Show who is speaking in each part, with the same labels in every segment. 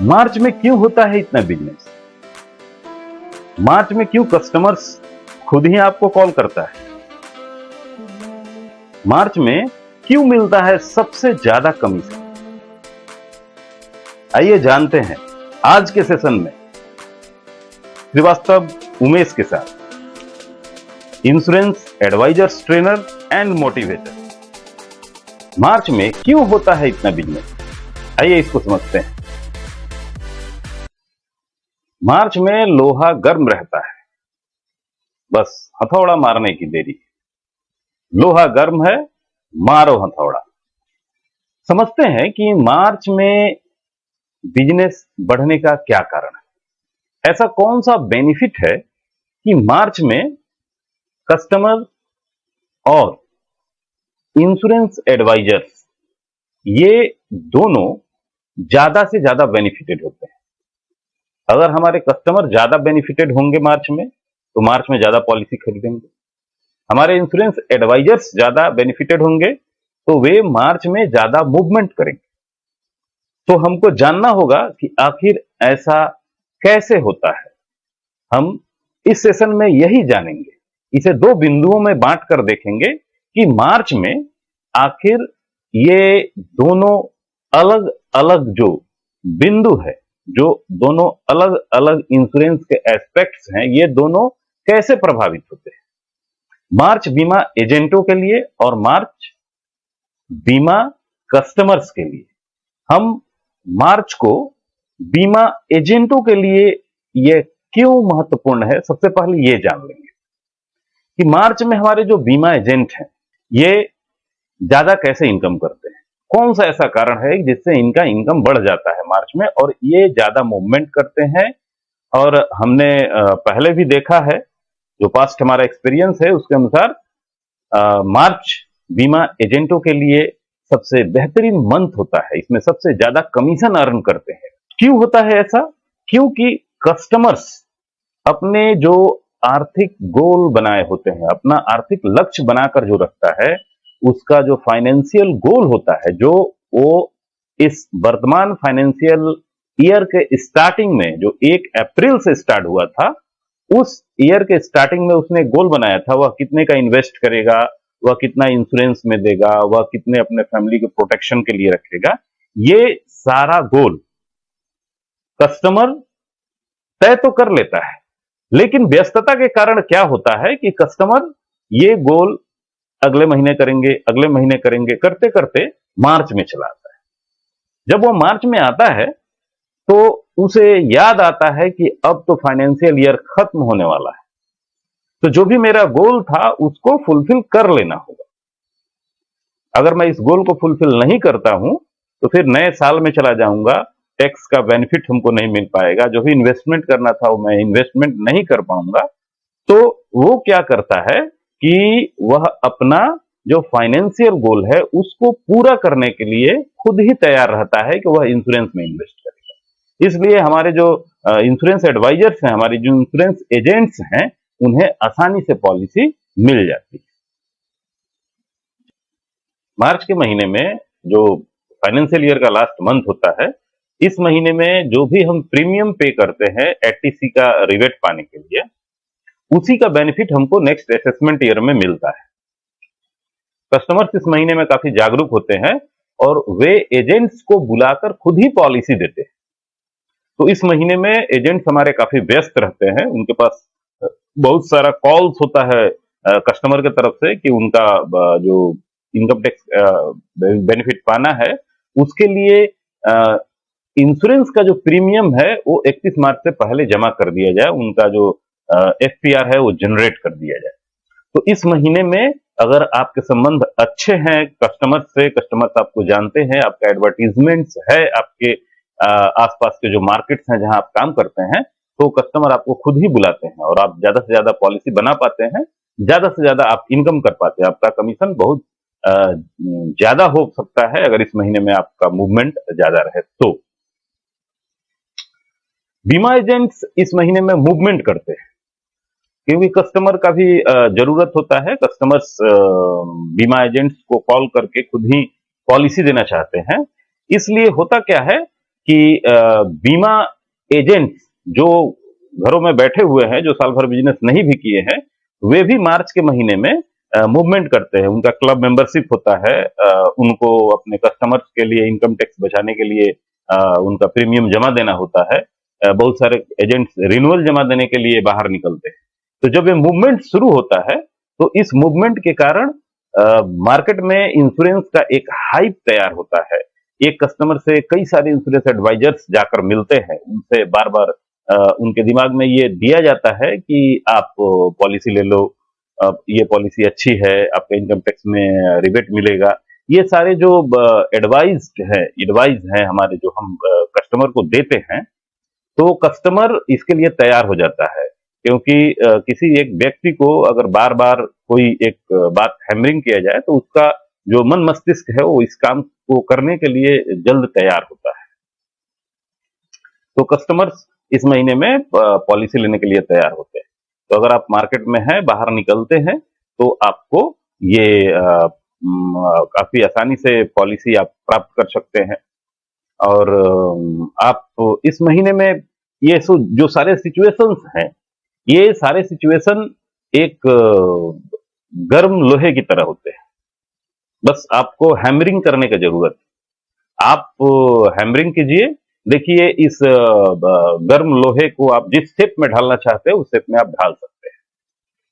Speaker 1: मार्च में क्यों होता है इतना बिजनेस? मार्च में क्यों कस्टमर्स खुद ही आपको कॉल करता है? मार्च में क्यों मिलता है सबसे ज्यादा कमीशन? आइए जानते हैं आज के सेशन में श्रीवास्तव उमेश के साथ, insurance advisors trainer and motivator. मार्च में क्यों होता है इतना बिजनेस? आइए इसको समझते हैं। मार्च में लोहा गर्म रहता है, बस हथौड़ा मारने की देरी। लोहा गर्म है, मारो हथौड़ा। समझते हैं कि मार्च में बिजनेस बढ़ने का क्या कारण है। ऐसा कौन सा बेनिफिट है कि मार्च में कस्टमर और इंश्योरेंस एडवाइजर्स ये दोनों ज्यादा से ज्यादा बेनिफिटेड होते हैं। अगर हमारे कस्टमर ज्यादा बेनिफिटेड होंगे मार्च में, तो मार्च में ज्यादा पॉलिसी खरीदेंगे। हमारे इंश्योरेंस एडवाइजर्स ज्यादा बेनिफिटेड होंगे, तो वे मार्च में ज्यादा मूवमेंट करेंगे। तो हमको जानना होगा कि आखिर ऐसा कैसे होता है। हम इस सेशन में यही जानेंगे। इसे दो बिंदुओं में बांट कर देखेंगे कि मार्च में आखिर ये दोनों अलग अलग जो बिंदु है, जो दोनों अलग अलग इंश्योरेंस के एस्पेक्ट्स हैं, ये दोनों कैसे प्रभावित होते हैं। मार्च बीमा एजेंटों के लिए और मार्च बीमा कस्टमर्स के लिए। हम मार्च को बीमा एजेंटों के लिए ये क्यों महत्वपूर्ण है, सबसे पहले ये जान लेंगे कि मार्च में हमारे जो बीमा एजेंट हैं ये ज्यादा कैसे इनकम करते हैं। कौन सा ऐसा कारण है जिससे इनका इनकम बढ़ जाता है मार्च में और ये ज्यादा मूवमेंट करते हैं। और हमने पहले भी देखा है, जो पास्ट हमारा एक्सपीरियंस है उसके अनुसार मार्च बीमा एजेंटों के लिए सबसे बेहतरीन मंथ होता है। इसमें सबसे ज्यादा कमीशन अर्न करते हैं। क्यों होता है ऐसा? क्योंकि कस्टमर्स अपने जो आर्थिक गोल बनाए होते हैं, अपना आर्थिक लक्ष्य बनाकर जो रखता है, उसका जो फाइनेंशियल गोल होता है, जो वो इस वर्तमान फाइनेंशियल ईयर के स्टार्टिंग में जो 1 अप्रैल से स्टार्ट हुआ था, उस ईयर के स्टार्टिंग में उसने गोल बनाया था, वह कितने का इन्वेस्ट करेगा, वह कितना इंश्योरेंस में देगा, वह कितने अपने फैमिली के प्रोटेक्शन के लिए रखेगा। ये सारा गोल कस्टमर तय तो कर लेता है, लेकिन व्यस्तता के कारण क्या होता है कि कस्टमर ये गोल अगले महीने करेंगे, अगले महीने करेंगे, करते करते मार्च में चला आता है। जब वो मार्च में आता है तो उसे याद आता है कि अब तो फाइनेंशियल ईयर खत्म होने वाला है, तो जो भी मेरा गोल था उसको फुलफिल कर लेना होगा। अगर मैं इस गोल को फुलफिल नहीं करता हूं तो फिर नए साल में चला जाऊंगा, टैक्स का बेनिफिट हमको नहीं मिल पाएगा, जो भी इन्वेस्टमेंट करना था वो मैं इन्वेस्टमेंट नहीं कर पाऊंगा। तो वो क्या करता है कि वह अपना जो फाइनेंशियल गोल है उसको पूरा करने के लिए खुद ही तैयार रहता है कि वह इंश्योरेंस में इन्वेस्ट करेगा। इसलिए हमारे जो इंश्योरेंस एडवाइजर्स हैं, हमारी जो इंश्योरेंस एजेंट्स हैं, उन्हें आसानी से पॉलिसी मिल जाती है। मार्च के महीने में जो फाइनेंशियल ईयर का लास्ट मंथ होता है, इस महीने में जो भी हम प्रीमियम पे करते हैं एटीसी का रिबेट पाने के लिए, उसी का बेनिफिट हमको नेक्स्ट असेसमेंट ईयर में मिलता है। कस्टमर्स इस महीने में काफी जागरूक होते हैं और वे एजेंट्स को बुलाकर खुद ही पॉलिसी देते हैं। तो इस महीने में एजेंट्स हमारे काफी व्यस्त रहते हैं, उनके पास बहुत सारा कॉल्स होता है कस्टमर के तरफ से कि उनका जो इनकम टैक्स बेनिफिट पाना है, उसके लिए इंश्योरेंस का जो प्रीमियम है वो 31 मार्च से पहले जमा कर दिया जाए, उनका जो एफपीआर है वो जनरेट कर दिया जाए। तो इस महीने में अगर आपके संबंध अच्छे हैं कस्टमर्स से, कस्टमर्स आपको जानते हैं, आपका एडवर्टीजमेंट्स है, आपके आसपास के जो मार्केट्स हैं जहां आप काम करते हैं, तो कस्टमर आपको खुद ही बुलाते हैं और आप ज्यादा से ज्यादा पॉलिसी बना पाते हैं, ज्यादा से ज्यादा आप इनकम कर पाते हैं। आपका कमीशन बहुत ज्यादा हो सकता है अगर इस महीने में आपका मूवमेंट ज्यादा रहे तो। बीमा एजेंट्स इस महीने में मूवमेंट करते हैं क्योंकि कस्टमर का भी जरूरत होता है। कस्टमर्स बीमा एजेंट्स को कॉल करके खुद ही पॉलिसी देना चाहते हैं। इसलिए होता क्या है कि बीमा एजेंट्स जो घरों में बैठे हुए हैं, जो साल भर बिजनेस नहीं भी किए हैं, वे भी मार्च के महीने में मूवमेंट करते हैं। उनका क्लब मेंबरशिप होता है, उनको अपने कस्टमर्स के लिए इनकम टैक्स बचाने के लिए उनका प्रीमियम जमा देना होता है। बहुत सारे एजेंट्स रिन्यूअल जमा देने के लिए बाहर निकलते हैं। तो जब ये मूवमेंट शुरू होता है, तो इस मूवमेंट के कारण मार्केट में इंश्योरेंस का एक हाइप तैयार होता है। एक कस्टमर से कई सारे इंश्योरेंस एडवाइजर्स जाकर मिलते हैं, उनसे बार बार उनके दिमाग में ये दिया जाता है कि आप पॉलिसी ले लो, ये पॉलिसी अच्छी है, आपके इनकम टैक्स में रिबेट मिलेगा। ये सारे जो एडवाइस है हमारे, जो हम कस्टमर को देते हैं, तो कस्टमर इसके लिए तैयार हो जाता है। क्योंकि किसी एक व्यक्ति को अगर बार बार कोई एक बात हैमरिंग किया जाए, तो उसका जो मन मस्तिष्क है वो इस काम को करने के लिए जल्द तैयार होता है। तो कस्टमर्स इस महीने में पॉलिसी लेने के लिए तैयार होते हैं। तो अगर आप मार्केट में हैं, बाहर निकलते हैं, तो आपको ये काफी आसानी से पॉलिसी आप प्राप्त कर सकते हैं। और आप इस महीने में ये जो सारे सिचुएशंस हैं, ये सारे सिचुएशन एक गर्म लोहे की तरह होते हैं। बस आपको हैमरिंग करने की जरूरत है। आप हैमरिंग कीजिए। देखिए, इस गर्म लोहे को आप जिस शेप में ढालना चाहते हैं, उस शेप में आप ढाल सकते हैं।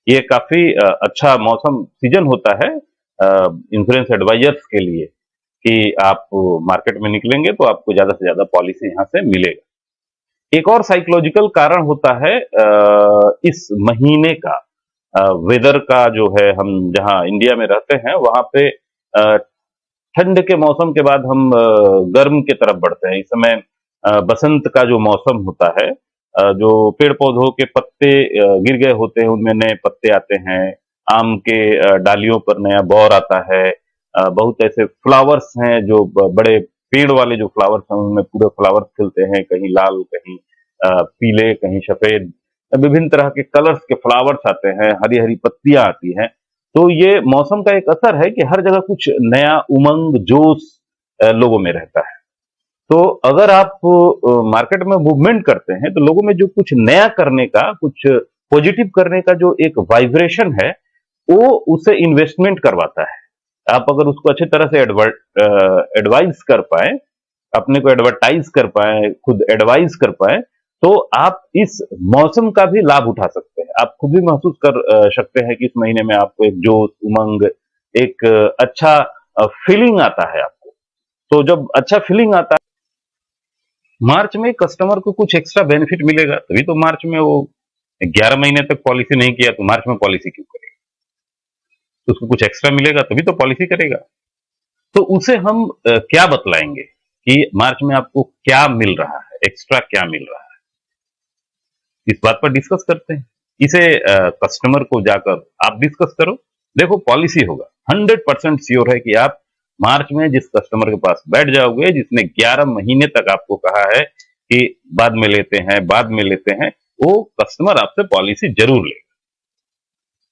Speaker 1: ये काफी अच्छा मौसम सीजन होता है इंश्योरेंस एडवाइजर्स के लिए, कि आप मार्केट में निकलेंगे तो आपको ज्यादा से ज्यादा पॉलिसी यहां से मिलेगा। एक और साइकोलॉजिकल कारण होता है इस महीने का वेदर का, जो है, हम जहां इंडिया में रहते हैं वहां पे ठंड के मौसम के बाद हम गर्म की तरफ बढ़ते हैं। इस समय बसंत का जो मौसम होता है, जो पेड़ पौधों के पत्ते गिर गए होते हैं, उनमें नए पत्ते आते हैं। आम के डालियों पर नया बौर आता है। बहुत ऐसे फ्लावर्स हैं जो बड़े पेड़ वाले जो फ्लावर्स हैं, उनमें पूरे फ्लावर्स खिलते हैं, कहीं लाल, कहीं पीले, कहीं सफेद, विभिन्न तरह के कलर्स के फ्लावर्स आते हैं, हरी हरी पत्तियां आती हैं। तो ये मौसम का एक असर है कि हर जगह कुछ नया उमंग, जोश लोगों में रहता है। तो अगर आप मार्केट में मूवमेंट करते हैं, तो लोगों में जो कुछ नया करने का, कुछ पॉजिटिव करने का जो एक वाइब्रेशन है, वो उसे इन्वेस्टमेंट करवाता है। आप अगर उसको अच्छी तरह से एडवाइज कर पाए, अपने को एडवर्टाइज कर पाए, खुद एडवाइज कर पाए, तो आप इस मौसम का भी लाभ उठा सकते हैं। आप खुद भी महसूस कर सकते हैं कि इस महीने में आपको एक जोश, उमंग, एक अच्छा फीलिंग आता है आपको। तो जब अच्छा फीलिंग आता है, मार्च में कस्टमर को कुछ एक्स्ट्रा बेनिफिट मिलेगा, तभी तो मार्च में वो 11 महीने तक पॉलिसी नहीं किया, तो मार्च में पॉलिसी क्यों करेगा? तो उसको कुछ एक्स्ट्रा मिलेगा तभी तो पॉलिसी करेगा। तो उसे हम क्या बतलाएंगे कि मार्च में आपको क्या मिल रहा है, एक्स्ट्रा क्या मिल रहा है। इस बात पर डिस्कस करते हैं। इसे कस्टमर को जाकर आप डिस्कस करो। देखो, पॉलिसी होगा, 100% श्योर है कि आप मार्च में जिस कस्टमर के पास बैठ जाओगे, जिसने 11 महीने तक आपको कहा है कि बाद में लेते हैं, बाद में लेते हैं, वो कस्टमर आपसे पॉलिसी जरूर लेगा।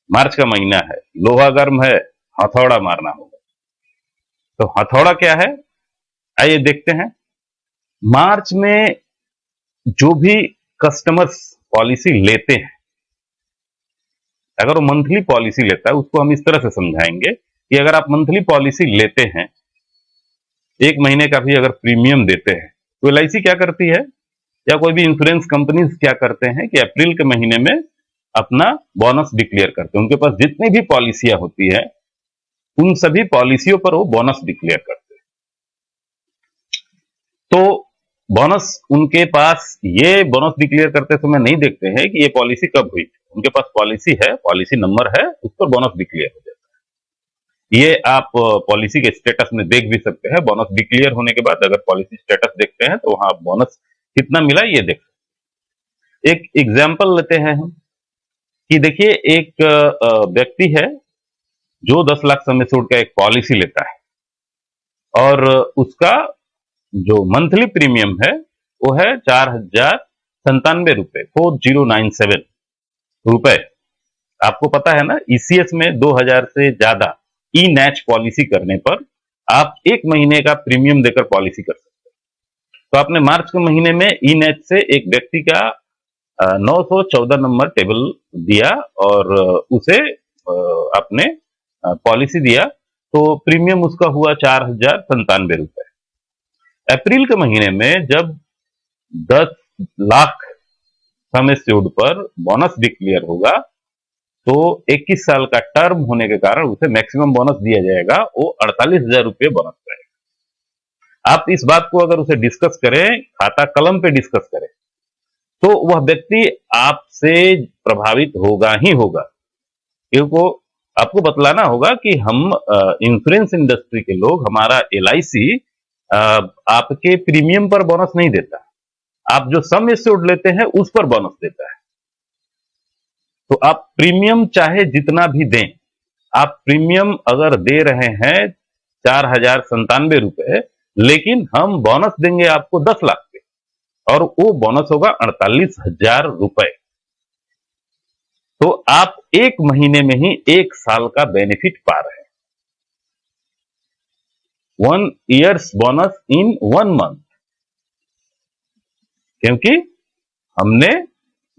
Speaker 1: मार्च का महीना है, लोहा गर्म है, हथौड़ा मारना होगा। तो हथौड़ा क्या है, आइए देखते हैं। मार्च में जो भी कस्टमर्स पॉलिसी लेते हैं, अगर वो मंथली पॉलिसी लेता है, उसको हम इस तरह से समझाएंगे कि अगर आप मंथली पॉलिसी लेते हैं, एक महीने का भी अगर प्रीमियम देते हैं, तो LIC क्या करती है, या कोई भी इंश्योरेंस कंपनीज क्या करते हैं कि अप्रैल के महीने में अपना बोनस डिक्लेयर करते हैं। उनके पास जितनी भी पॉलिसियां होती है, उन सभी पॉलिसियों पर वो बोनस डिक्लेयर करते हैं। तो बोनस, उनके पास ये बोनस डिक्लेयर करते समय नहीं देखते हैं कि ये पॉलिसी कब हुई। उनके पास पॉलिसी है, पॉलिसी नंबर है, उस पर बोनस डिक्लेयर हो जाता है। ये आप पॉलिसी के स्टेटस में देख भी सकते हैं। बोनस डिक्लेयर होने के बाद अगर पॉलिसी स्टेटस देखते हैं, तो वहां बोनस कितना मिला ये देख सकते हैं। एक एग्जाम्पल लेते हैं हम, कि देखिए, एक व्यक्ति है जो 10 लाख सम एश्योर्ड का एक पॉलिसी लेता है, और उसका जो मंथली प्रीमियम है वो है 4097 रुपए, 4097 रुपए। आपको पता है ना, ECS में 2000 से ज्यादा ई-नैच पॉलिसी करने पर आप एक महीने का प्रीमियम देकर पॉलिसी कर सकते हैं। तो आपने मार्च के महीने में ई नेच से एक व्यक्ति का 914 नंबर टेबल दिया और उसे आपने पॉलिसी दिया, तो प्रीमियम उसका हुआ 4,097 रुपए। अप्रैल के महीने में जब 10 लाख सम एश्योर्ड पर बोनस डिक्लेयर होगा, तो 21 साल का टर्म होने के कारण उसे मैक्सिमम बोनस दिया जाएगा, वो 48,000 रुपये बोनस रहेगा। आप इस बात को अगर उसे डिस्कस करें, खाता कलम पे डिस्कस करें, तो वह व्यक्ति आपसे प्रभावित होगा ही होगा, क्योंकि आपको बतलाना होगा कि हम इंश्योरेंस इंडस्ट्री के लोग, हमारा LIC आपके प्रीमियम पर बोनस नहीं देता, आप जो सम एश्योर्ड लेते हैं उस पर बोनस देता है। तो आप प्रीमियम चाहे जितना भी दें, आप प्रीमियम अगर दे रहे हैं 4,097 रुपए, लेकिन हम बोनस देंगे आपको 10 लाख पे, और वो बोनस होगा 48,000 रुपए। तो आप एक महीने में ही 1 साल का बेनिफिट पा रहे हैं। 1 ईयर्स बोनस इन 1 मंथ, क्योंकि हमने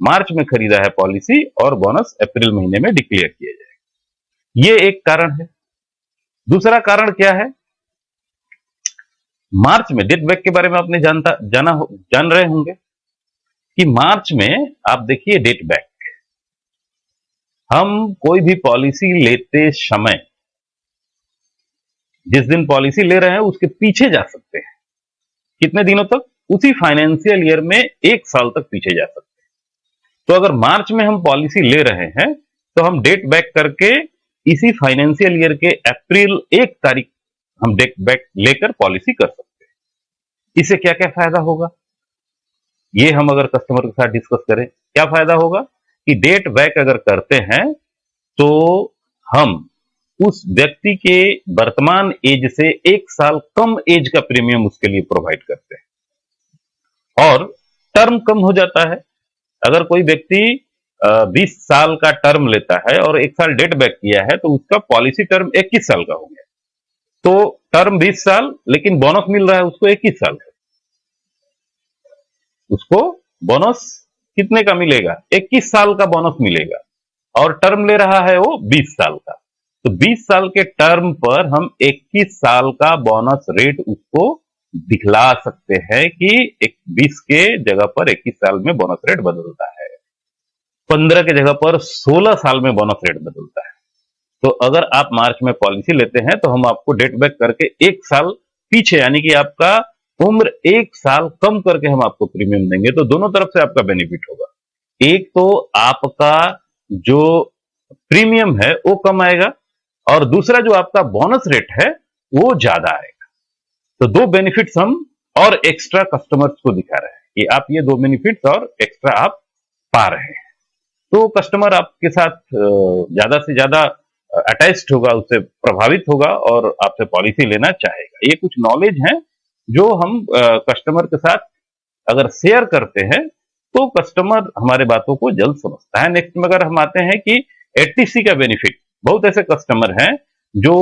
Speaker 1: मार्च में खरीदा है पॉलिसी और बोनस अप्रैल महीने में डिक्लेयर किया जाएगा। ये एक कारण है। दूसरा कारण क्या है? मार्च में डेट बैक के बारे में आपने जान रहे होंगे कि मार्च में आप देखिए डेट बैक, हम कोई भी पॉलिसी लेते समय जिस दिन पॉलिसी ले रहे हैं उसके पीछे जा सकते हैं। कितने दिनों तक? उसी फाइनेंशियल ईयर में 1 साल तक पीछे जा सकते हैं। तो अगर मार्च में हम पॉलिसी ले रहे हैं, तो हम डेट बैक करके इसी फाइनेंशियल ईयर के अप्रैल 1 तारीख हम डेट बैक लेकर पॉलिसी कर सकते हैं। इससे क्या क्या फायदा होगा, ये हम अगर कस्टमर के साथ डिस्कस करें, क्या फायदा होगा कि डेट बैक अगर करते हैं तो हम उस व्यक्ति के वर्तमान एज से 1 साल कम एज का प्रीमियम उसके लिए प्रोवाइड करते हैं, और टर्म कम हो जाता है। अगर कोई व्यक्ति 20 साल का टर्म लेता है और 1 साल डेट बैक किया है, तो उसका पॉलिसी टर्म 21 साल का हो गया। तो टर्म 20 साल, लेकिन बोनस मिल रहा है उसको 21 साल का। उसको बोनस कितने का मिलेगा? 21 साल का बोनस मिलेगा, और टर्म ले रहा है वो 20 साल का। तो 20 साल के टर्म पर हम 21 साल का बोनस रेट उसको दिखला सकते हैं कि 20 के जगह पर 21 साल में बोनस रेट बदलता है, 15 के जगह पर 16 साल में बोनस रेट बदलता है। तो अगर आप मार्च में पॉलिसी लेते हैं, तो हम आपको डेट बैक करके 1 साल पीछे, यानी कि आपका उम्र 1 साल कम करके हम आपको प्रीमियम देंगे। तो दोनों तरफ से आपका बेनिफिट होगा। एक तो आपका जो प्रीमियम है वो कम आएगा, और दूसरा जो आपका बोनस रेट है वो ज्यादा आएगा। तो 2 बेनिफिट्स हम और एक्स्ट्रा कस्टमर्स को दिखा रहे हैं कि आप ये 2 बेनिफिट्स और एक्स्ट्रा आप पा रहे हैं। तो कस्टमर आपके साथ ज्यादा से ज्यादा अटैच्ड होगा, उससे प्रभावित होगा और आपसे पॉलिसी लेना चाहेगा। ये कुछ नॉलेज है जो हम कस्टमर के साथ अगर शेयर करते हैं, तो कस्टमर हमारे बातों को जल्द समझता है। नेक्स्ट में अगर हम आते हैं कि 80C का बेनिफिट, बहुत ऐसे कस्टमर हैं जो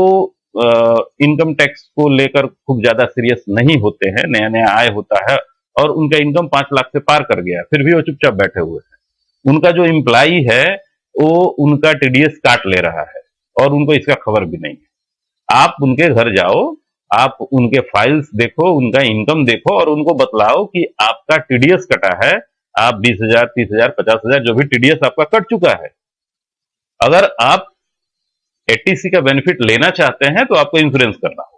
Speaker 1: इनकम टैक्स को लेकर खूब ज्यादा सीरियस नहीं होते हैं, नया नया आय होता है और उनका इनकम 5 लाख से पार कर गया, फिर भी वो चुपचाप बैठे हुए हैं। उनका जो एम्प्लॉई है वो उनका TDS काट ले रहा है और उनको इसका खबर भी नहीं है। आप उनके घर जाओ, आप उनके फाइल्स देखो, उनका इनकम देखो और उनको बतलाओ कि आपका TDS कटा है, आप 20,000, 30,000, 50,000 जो भी TDS आपका कट चुका है। अगर आप 80C का बेनिफिट लेना चाहते हैं तो आपको इंश्योरेंस करना होगा।